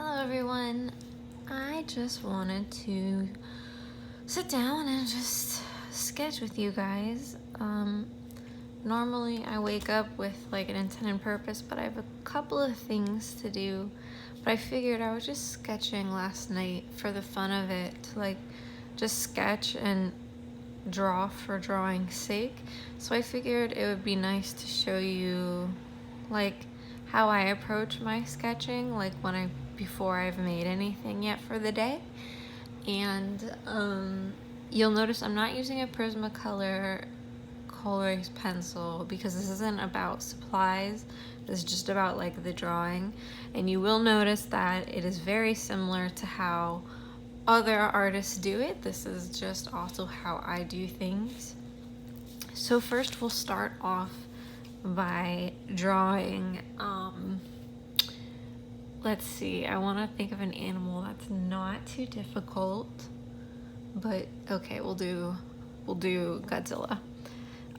Hello everyone. I just wanted to sit down and just sketch with you guys. Normally I wake up with like an intent and purpose, but I have a couple of things to do. But I figured I was just sketching last night for the fun of it, to like just sketch and draw for drawing's sake. So I figured it would be nice to show you like how I approach my sketching, like before I've made anything yet for the day. And you'll notice I'm not using a Prismacolor colorist pencil because this isn't about supplies. This is just about like the drawing. And you will notice that it is very similar to how other artists do it. This is just also how I do things. So first we'll start off by drawing, let's see, I want to think of an animal that's not too difficult, but okay, we'll do Godzilla.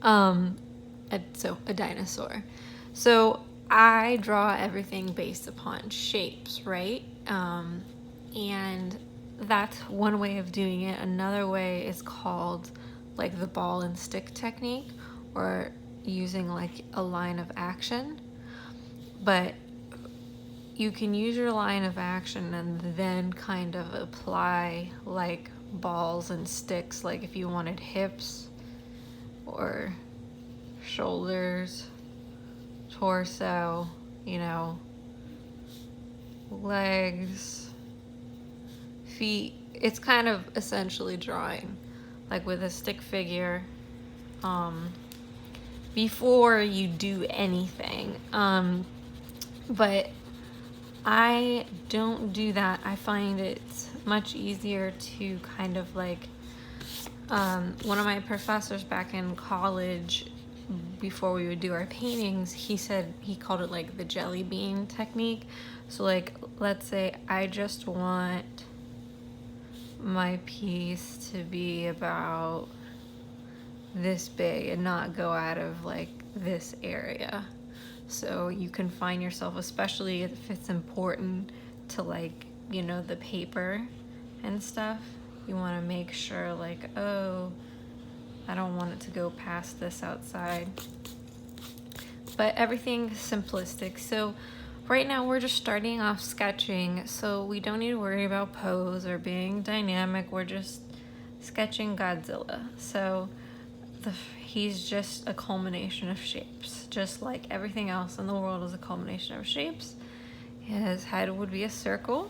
So a dinosaur. So I draw everything based upon shapes, right? And that's one way of doing it. Another way is called like the ball and stick technique, or using like a line of action. But you can use your line of action and then kind of apply like balls and sticks, like if you wanted hips or shoulders, torso, legs, feet. It's kind of essentially drawing like with a stick figure before you do anything. But I don't do that. I find it much easier to kind of like, one of my professors back in college, before we would do our paintings, he called it like the jelly bean technique. So like, let's say I just want my piece to be about this big and not go out of like this area. So you can find yourself, especially if it's important to like, the paper and stuff, you want to make sure like, oh, I don't want it to go past this outside. But everything's simplistic. So right now we're just starting off sketching, so we don't need to worry about pose or being dynamic. We're just sketching Godzilla. So he's just a culmination of shapes, just like everything else in the world is a culmination of shapes. His head would be a circle,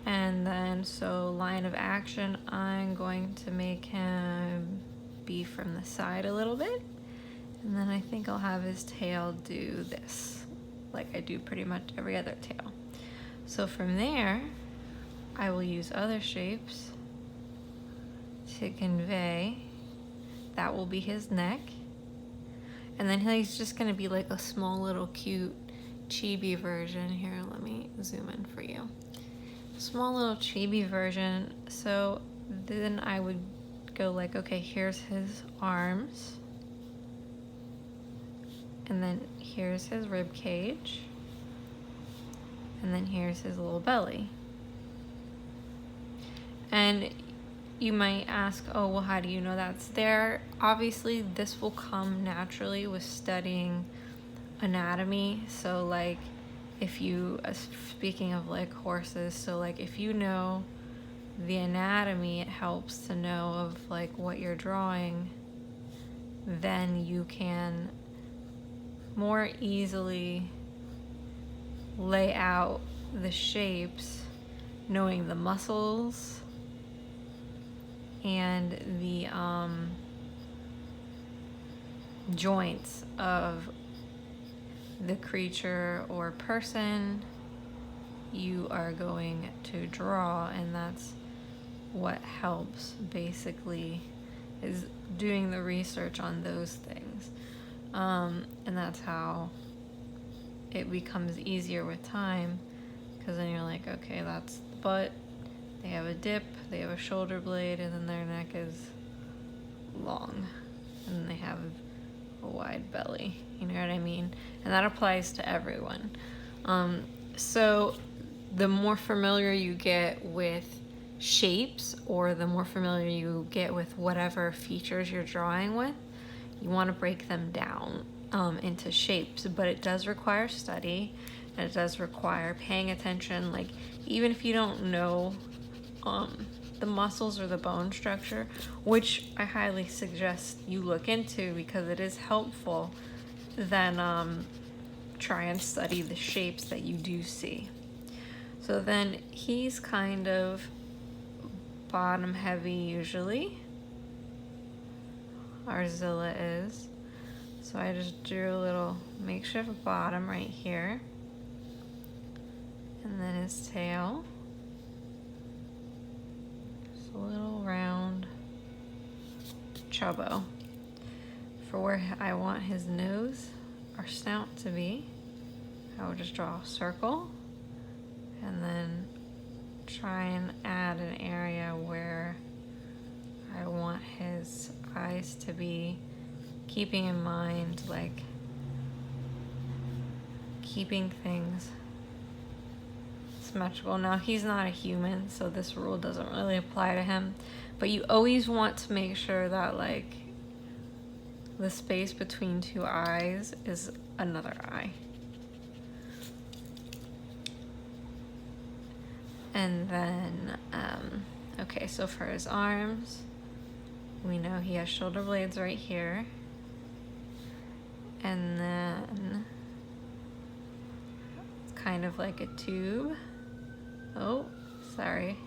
and then so line of action, I'm going to make him be from the side a little bit, and then I think I'll have his tail do this, like I do pretty much every other tail. So from there, I will use other shapes to convey. That will be his neck. And then he's just gonna be like a small little cute chibi version. Here, let me zoom in for you. Small little chibi version. So then I would go like, okay, here's his arms. And then here's his rib cage. And then here's his little belly. And you might ask, oh, well, how do you know that's there? Obviously, this will come naturally with studying anatomy. So like, if you, speaking of like horses, so like if you know the anatomy, it helps to know of like what you're drawing, then you can more easily lay out the shapes, knowing the muscles and the joints of the creature or person you are going to draw. And that's what helps, basically, is doing the research on those things. And that's how it becomes easier with time, because then you're like, okay, that's the butt, they have a dip, they have a shoulder blade, and then their neck is long, and then they have a wide belly, you know what I mean? And that applies to everyone. So the more familiar you get with shapes, or the more familiar you get with whatever features you're drawing with, you want to break them down into shapes. But it does require study, and it does require paying attention. Like, even if you don't know the muscles or the bone structure, which I highly suggest you look into because it is helpful, then try and study the shapes that you do see. So then he's kind of bottom heavy usually. Arzilla is. So I just drew a little makeshift bottom right here. And then his tail. Just a little round chubbo. For where I want his nose or snout to be, I will just draw a circle and then try and add an area where I want his eyes to be, keeping in mind, like, keeping things symmetrical. Now, he's not a human, so this rule doesn't really apply to him, but you always want to make sure that, like, the space between two eyes is another eye. And then, okay, so for his arms, we know he has shoulder blades right here. And then, it's kind of like a tube. Oh, sorry.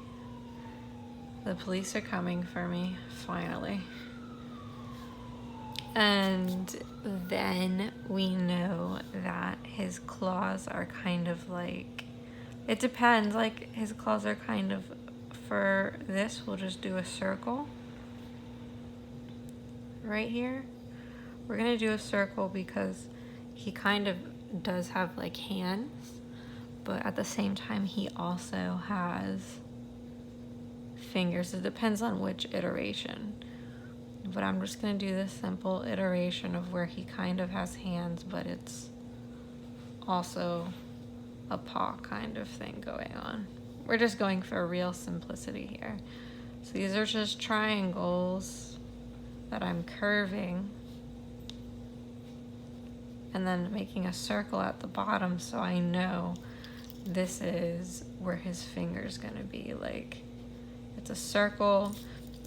The police are coming for me, finally. And then we know that his claws are kind of like, it depends, like his claws are kind of, for this, we'll just do a circle right here. We're gonna do a circle because he kind of does have like hands, but at the same time he also has fingers. It depends on which iteration. But I'm just gonna do this simple iteration of where he kind of has hands, but it's also a paw kind of thing going on. We're just going for real simplicity here. So these are just triangles that I'm curving and then making a circle at the bottom, so I know this is where his finger's gonna be. Like, it's a circle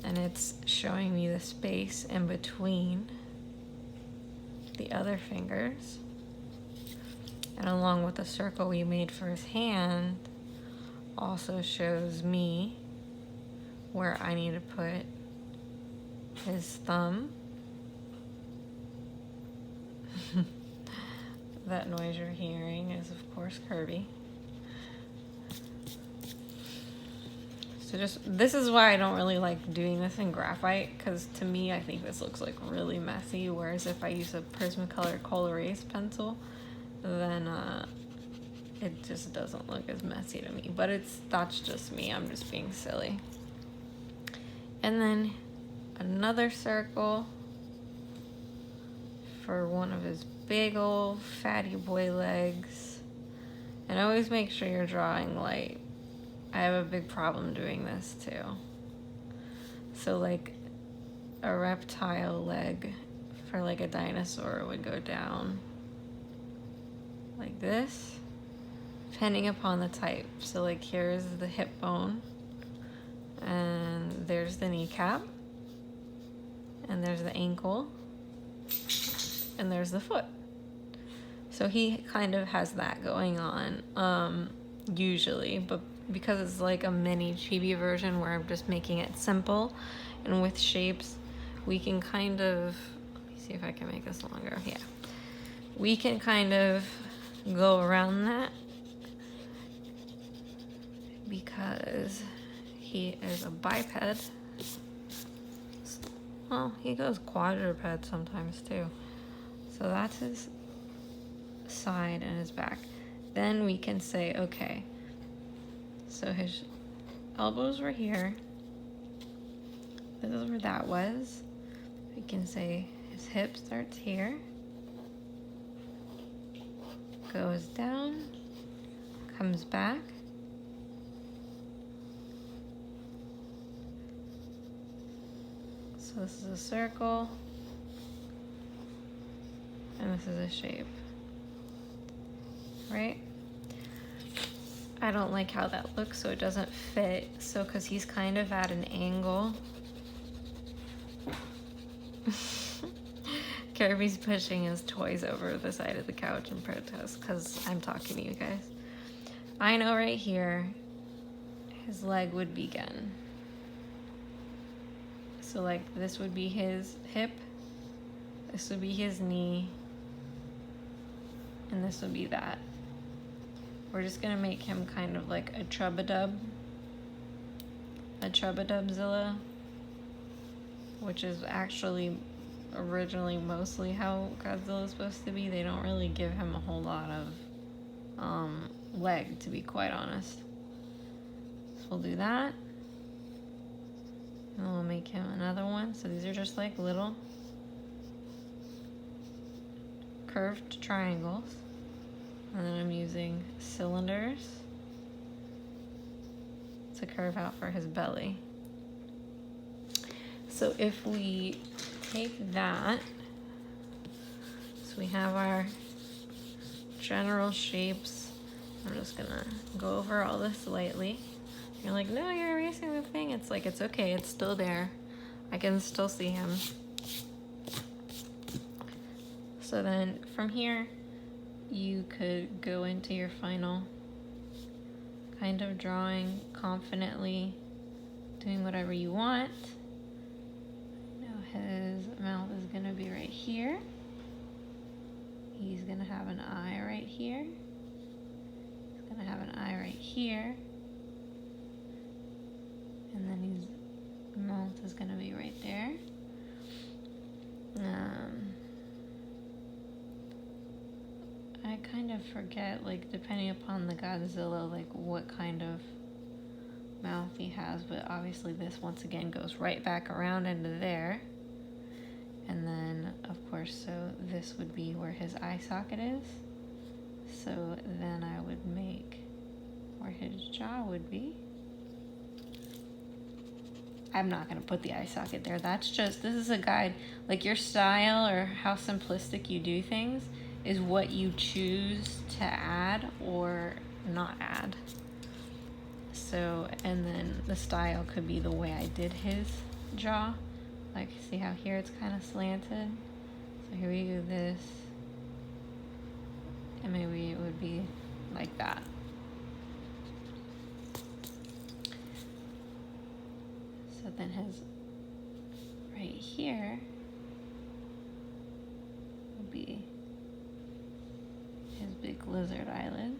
and it's showing me the space in between the other fingers. And along with the circle we made for his hand, also shows me where I need to put his thumb. That noise you're hearing is, of course, Kirby. So this is why I don't really like doing this in graphite, because to me, I think this looks like really messy, whereas if I use a Prismacolor Col-Erase pencil, then it just doesn't look as messy to me. But that's just me, I'm just being silly. And then another circle for one of his big old fatty boy legs. And always make sure you're drawing light. I have a big problem doing this too. So like a reptile leg for like a dinosaur would go down like this, depending upon the type. So like here's the hip bone, and there's the kneecap, and there's the ankle, and there's the foot. So he kind of has that going on, usually, but because it's like a mini chibi version where I'm just making it simple and with shapes, we can kind of, let me see if I can make this longer. Yeah, we can kind of go around that because he is a biped. Well, he goes quadruped sometimes too. So that's his side and his back. Then we can say, okay, so his elbows were here. This is where that was. We can say his hip starts here, goes down, comes back, So this is a circle, and this is a shape, right? I don't like how that looks, so it doesn't fit. So, because he's kind of at an angle. Kirby's pushing his toys over the side of the couch in protest because I'm talking to you guys. I know right here, his leg would begin. So like this would be his hip, this would be his knee, and this would be that. We're just gonna make him kind of like a Chubba-Dubzilla, which is actually originally mostly how Godzilla is supposed to be. They don't really give him a whole lot of leg, to be quite honest. So we'll do that. And we'll make him another one. So these are just like little curved triangles. And then I'm using cylinders to curve out for his belly. So if we take that, so we have our general shapes. I'm just gonna go over all this lightly. You're like, no, you're erasing the thing. It's like, it's okay, it's still there. I can still see him. So then from here, you could go into your final kind of drawing confidently, doing whatever you want. Now his mouth is gonna be right here. He's gonna have an eye right here. He's gonna have an eye right here. And then his mouth is gonna be right there. I kind of forget, like, depending upon the Godzilla, like, what kind of mouth he has, but obviously this, once again, goes right back around into there. And then, of course, so this would be where his eye socket is. So then I would make where his jaw would be. I'm not going to put the eye socket there. That's just, this is a guide. Like, your style or how simplistic you do things is what you choose to add or not add. So, and then the style could be the way I did his jaw. Like, see how here it's kind of slanted? So here we do this. And maybe it would be like that. So then his right here will be his big lizard eyelid.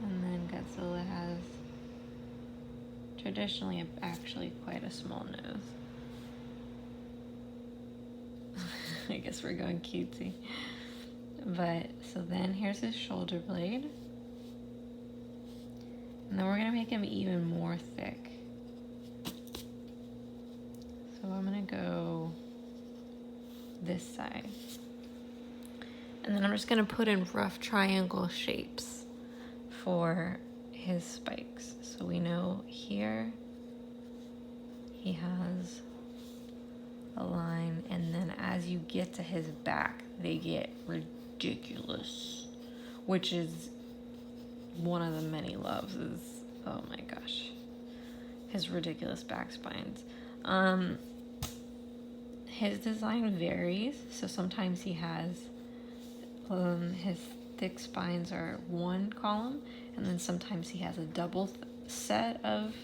And then Godzilla has traditionally actually quite a small nose. I guess we're going cutesy. But so then here's his shoulder blade. And then we're gonna make him even more thick. So I'm gonna go this side. And then I'm just gonna put in rough triangle shapes for his spikes. So we know here he has a line, and then as you get to his back, they get ridiculous, which is one of the many loves is, oh my gosh, his ridiculous back spines. His design varies, so sometimes he has his thick spines are one column, and then sometimes he has a double set of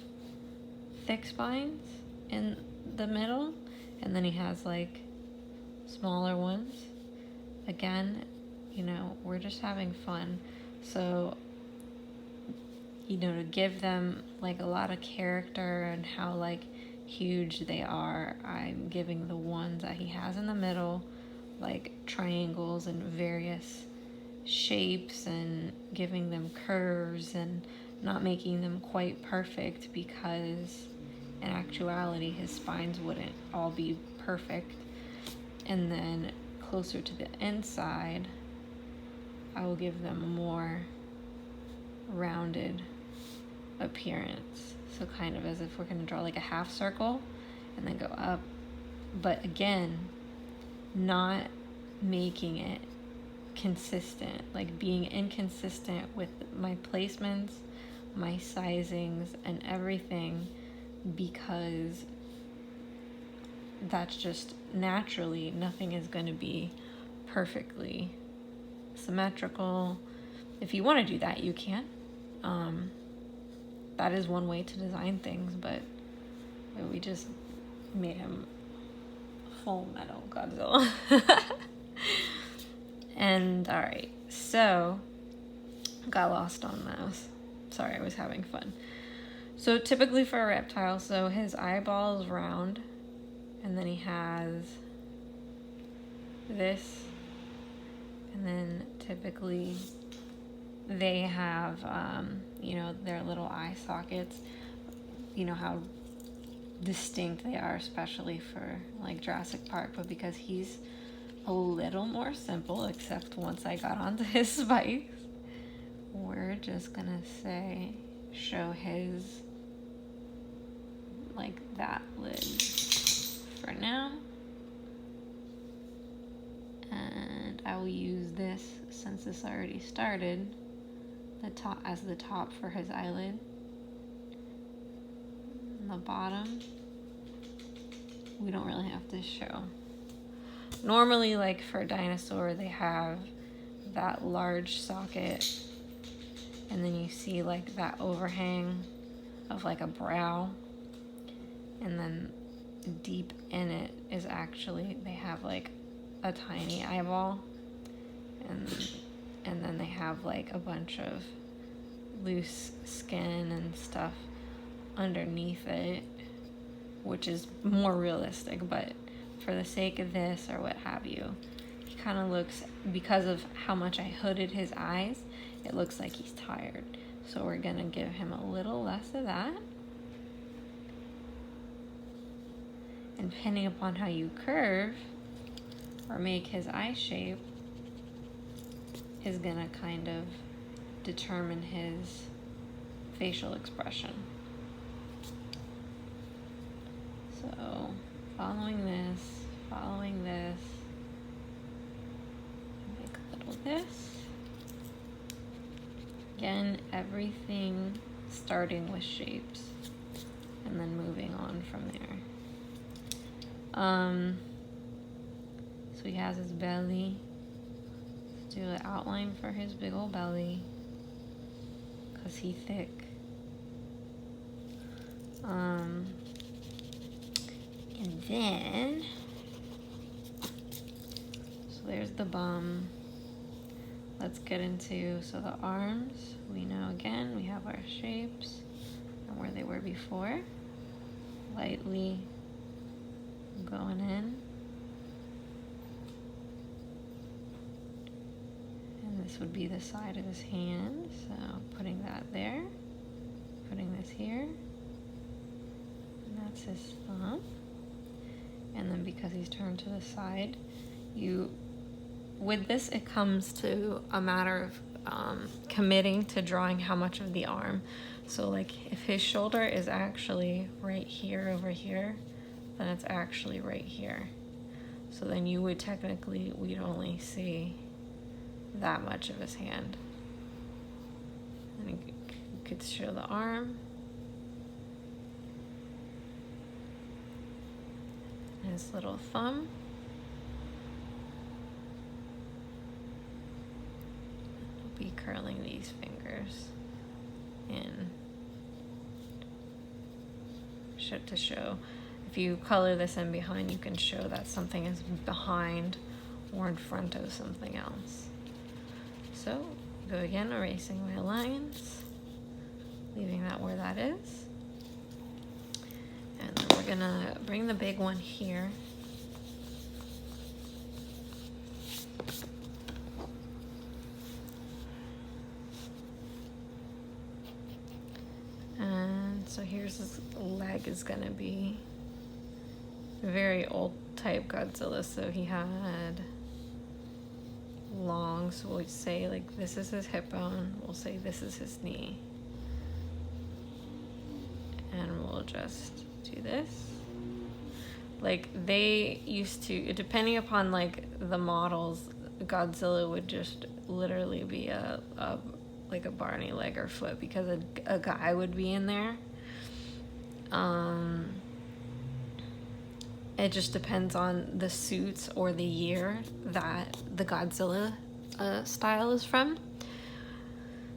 thick spines in the middle, and then he has like smaller ones. Again, you know, we're just having fun, so you know, to give them like a lot of character and how like huge they are, I'm giving the ones that he has in the middle like triangles and various shapes and giving them curves and not making them quite perfect, because in actuality his spines wouldn't all be perfect. And then closer to the inside, I will give them more rounded appearance. So kind of as if we're going to draw like a half circle and then go up. But again, not making it consistent, like being inconsistent with my placements, my sizings, and everything, because that's just naturally, nothing is going to be perfectly symmetrical. If you want to do that, you can. That is one way to design things, but we just made him Full Metal Godzilla. And alright, so got lost on those. Sorry, I was having fun. So typically for a reptile, so his eyeball is round, and then he has this, and then typically they have, their little eye sockets. You know how distinct they are, especially for like Jurassic Park, but because he's a little more simple, except once I got onto his spikes, we're just gonna show his, like, that lid for now. And I will use this, since this already started, the top as the top for his eyelid. And the bottom, we don't really have to show. Normally, like for a dinosaur, they have that large socket, and then you see like that overhang of like a brow, and then deep in it is actually, they have like a tiny eyeball, and then they have like a bunch of loose skin and stuff underneath it, which is more realistic, but for the sake of this or what have you, he kind of looks, because of how much I hooded his eyes, it looks like he's tired. So we're gonna give him a little less of that. And depending upon how you curve or make his eye shape is gonna kind of determine his facial expression. So following this, make a little this. Again, everything starting with shapes and then moving on from there. So he has his belly. Let's do an outline for his big old belly, cause he's thick. And then, so there's the bum. Let's get into, so the arms, we know again, we have our shapes and where they were before. Lightly going in. And this would be the side of his hand, so putting that there, putting this here, and that's his thumb. And then because he's turned to the side, with this, it comes to a matter of committing to drawing how much of the arm. So like if his shoulder is actually right here over here, then it's actually right here. So then you would technically, we'd only see that much of his hand. And you could show the arm. His little thumb. I'll be curling these fingers in to show. If you color this in behind, you can show that something is behind or in front of something else. So go again, erasing my lines, leaving that where that is. And then we're gonna bring the big one here. And so here's his leg is gonna be very old type Godzilla. So he had long, so we'll say like this is his hip bone, we'll say this is his knee. and we'll just do this. Like, they used to, depending upon like the models, Godzilla would just literally be a like a Barney leg or foot, because a guy would be in there. It just depends on the suits or the year that the Godzilla style is from.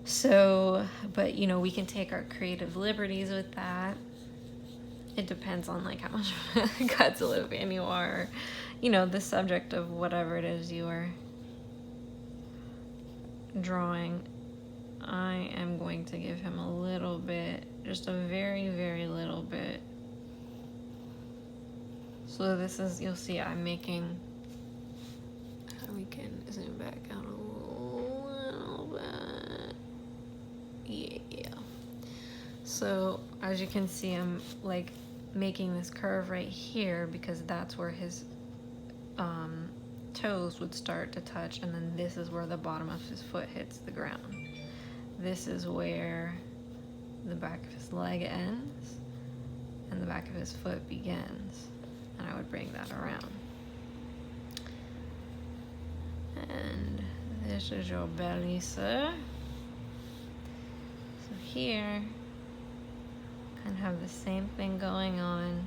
So, but you know, we can take our creative liberties with that. It depends on like how much Godzilla fan you are, you know, the subject of whatever it is you are drawing. I am going to give him a little bit, just a very, very little bit. So this is, you'll see I'm making, we can zoom back out a little bit. Yeah. So as you can see, I'm like making this curve right here because that's where his toes would start to touch, and then this is where the bottom of his foot hits the ground. This is where the back of his leg ends and the back of his foot begins. And I would bring that around. And this is your belly, sir. So here, kind of have the same thing going on.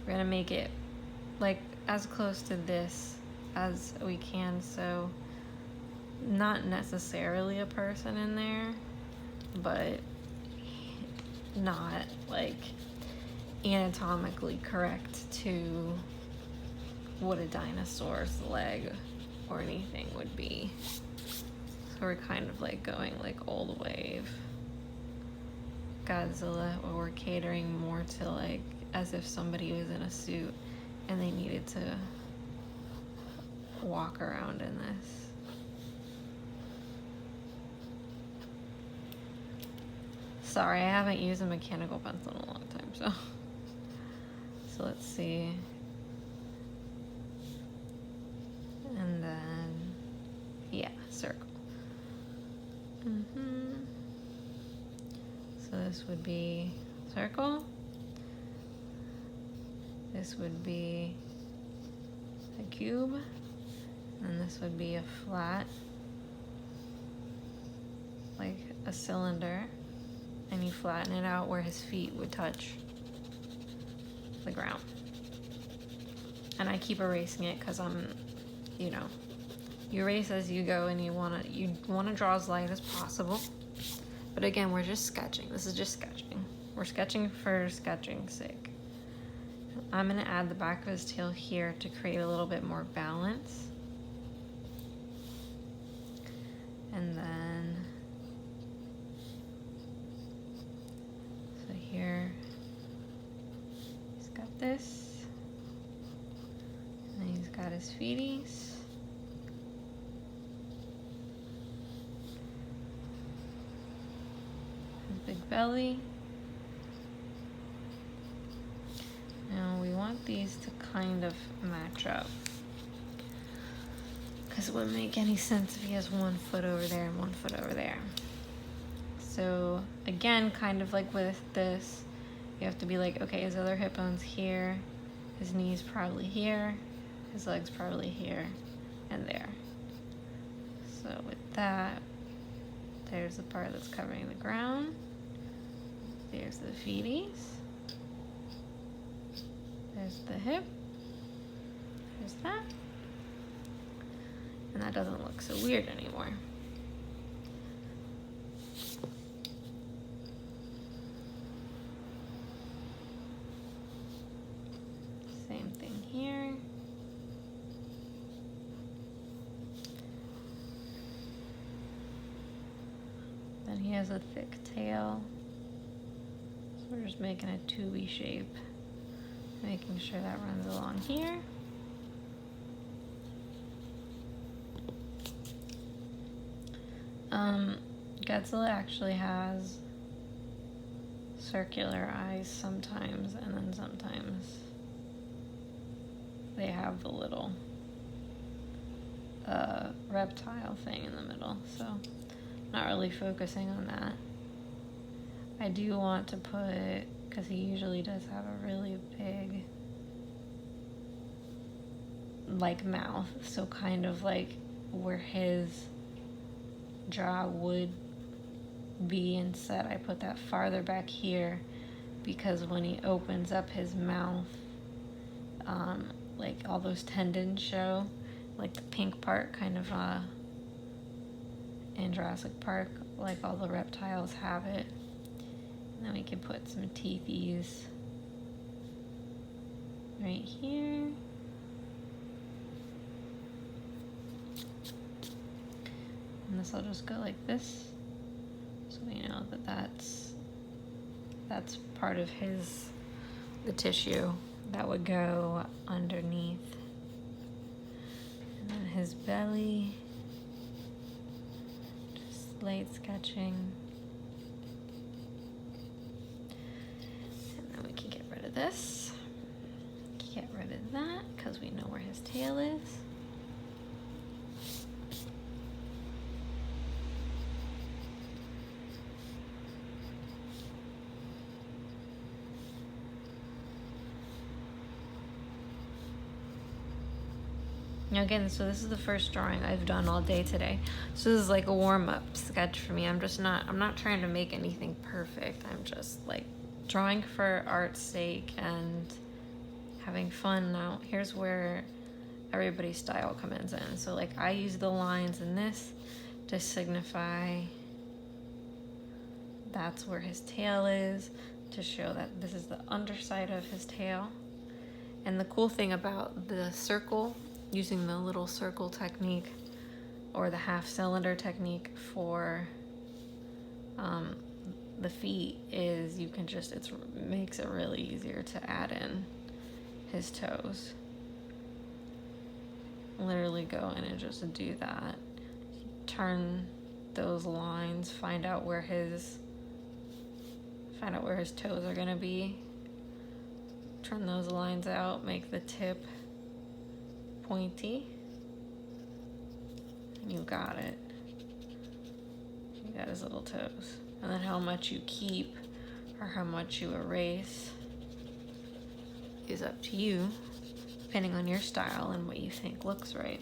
We're gonna make it like as close to this as we can, so not necessarily a person in there, but not like anatomically correct to what a dinosaur's leg or anything would be. So we're kind of like going like old wave Godzilla, or we're catering more to like as if somebody was in a suit and they needed to walk around in this. Sorry, I haven't used a mechanical pencil in a long time, so let's see. And then, yeah, circle. So this would be circle. This would be a cube. And this would be a flat, like a cylinder. And you flatten it out where his feet would touch the ground. And I keep erasing it because I'm, you know, you erase as you go, and you wanna draw as light as possible. But again, we're just sketching. This is just sketching. We're sketching for sketching's sake. I'm gonna add the back of his tail here to create a little bit more balance. And then, so here, he's got this. And then he's got his feeties. His big belly. Now we want these to kind of match up, because it wouldn't make any sense if he has 1 foot over there and 1 foot over there. So again, kind of like with this, you have to be like, okay, his other hip bone's here, his knee's probably here, his leg's probably here and there. So with that, there's the part that's covering the ground. There's the feeties. There's the hip. There's that. And that doesn't look so weird anymore. Same thing here. Then he has a thick tail. So we're just making a tubey shape, making sure that runs along here. Godzilla actually has circular eyes sometimes, and then sometimes they have the little reptile thing in the middle, so not really focusing on that. I do want to put because he usually does have a really big like mouth, so kind of like where his jaw would be, instead I put that farther back here because when he opens up his mouth, like all those tendons show, like the pink part, kind of in Jurassic Park, like all the reptiles have it. And then we can put some teethies right here. And this will just go like this, so we know that that's part of the tissue that would go underneath. And then his belly, just light sketching. And then we can get rid of this, get rid of that, because we know where his tail is. Now again, so this is the first drawing I've done all day today. So this is like a warm-up sketch for me. I'm not trying to make anything perfect. I'm just like drawing for art's sake and having fun. Now here's where everybody's style comes in. So like I use the lines in this to signify that's where his tail is, to show that this is the underside of his tail. And the cool thing about the circle, using the little circle technique or the half cylinder technique for the feet, is you can just, it makes it really easier to add in his toes. Literally go in and just do that. Turn those lines, find out where his toes are gonna be. Turn those lines out, make the tip pointy, and you got it. You got his little toes. And then how much you keep or how much you erase is up to you, depending on your style and what you think looks right.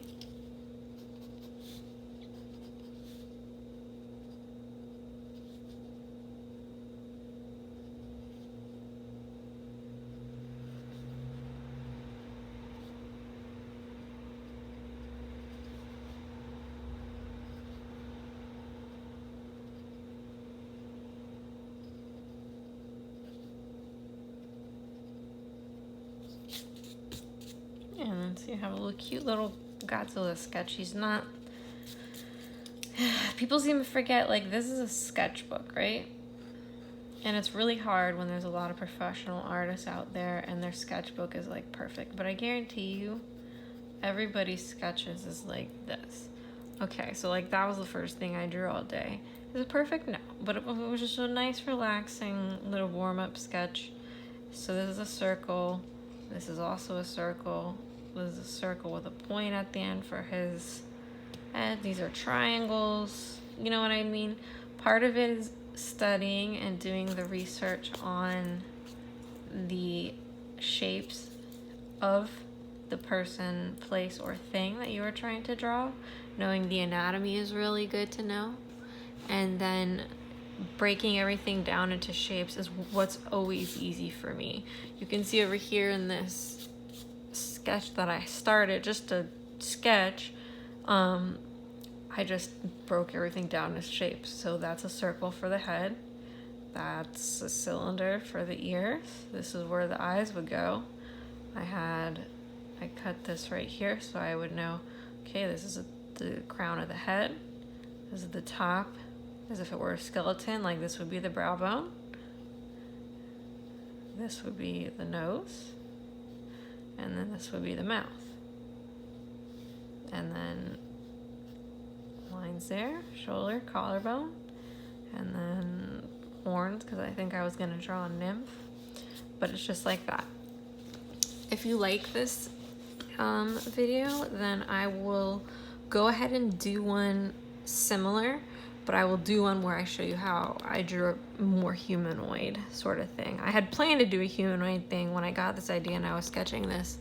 And then so you have a little cute little Godzilla sketch. He's not, people seem to forget, like, this is a sketchbook, right? And it's really hard when there's a lot of professional artists out there and their sketchbook is like perfect. But I guarantee you, everybody's sketches is like this. Okay, so like that was the first thing I drew all day. Is it perfect? No. But it was just a nice, relaxing little warm-up sketch. So this is a circle. This is also a circle. This is a circle with a point at the end for his head. These are triangles. You know what I mean? Part of it is studying and doing the research on the shapes of the person, place, or thing that you are trying to draw. Knowing the anatomy is really good to know. And then breaking everything down into shapes is what's always easy for me. You can see over here in this sketch that I started, just a sketch, I just broke everything down into shapes. So that's a circle for the head. That's a cylinder for the ears. This is where the eyes would go. I cut this right here so I would know, okay, this is the crown of the head. This is the top, as if it were a skeleton, like this would be the brow bone. This would be the nose. And then this would be the mouth. And then lines there, shoulder, collarbone, and then horns, because I think I was going to draw a nymph. But it's just like that. If you like this video, then I will go ahead and do one similar, but I will do one where I show you how I drew a more humanoid sort of thing. I had planned to do a humanoid thing when I got this idea and I was sketching this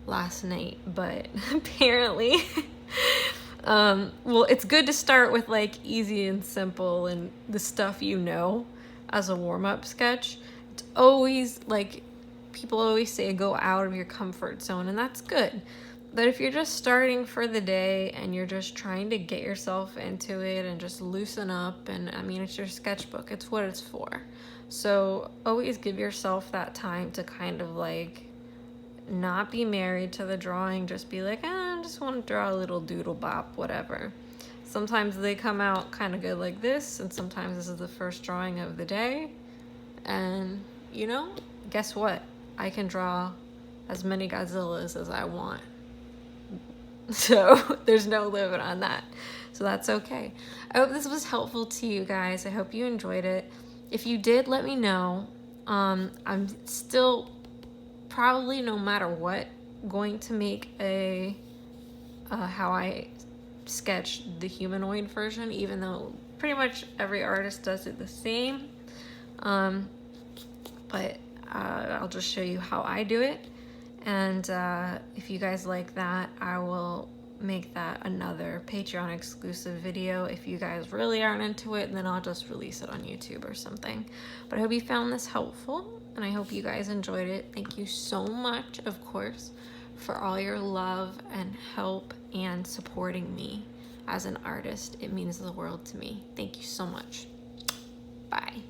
last night, but apparently well, it's good to start with like easy and simple and the stuff you know as a warm-up sketch. It's always like, people always say go out of your comfort zone, and that's good. But if you're just starting for the day and you're just trying to get yourself into it and just loosen up, and I mean, it's your sketchbook, it's what it's for. So always give yourself that time to kind of like not be married to the drawing, just be like, I just want to draw a little doodle bop, whatever. Sometimes they come out kind of good like this, and sometimes this is the first drawing of the day. And you know, guess what? I can draw as many Godzillas as I want. So there's no limit on that. So that's okay. I hope this was helpful to you guys. I hope you enjoyed it. If you did, let me know. I'm still probably, no matter what, going to make a how I sketched the humanoid version, even though pretty much every artist does it the same. But I'll just show you how I do it. And if you guys like that, I will make that another Patreon exclusive video. If you guys really aren't into it, then I'll just release it on YouTube or something. But I hope you found this helpful, and I hope you guys enjoyed it. Thank you so much, of course, for all your love and help and supporting me as an artist. It means the world to me. Thank you so much. Bye.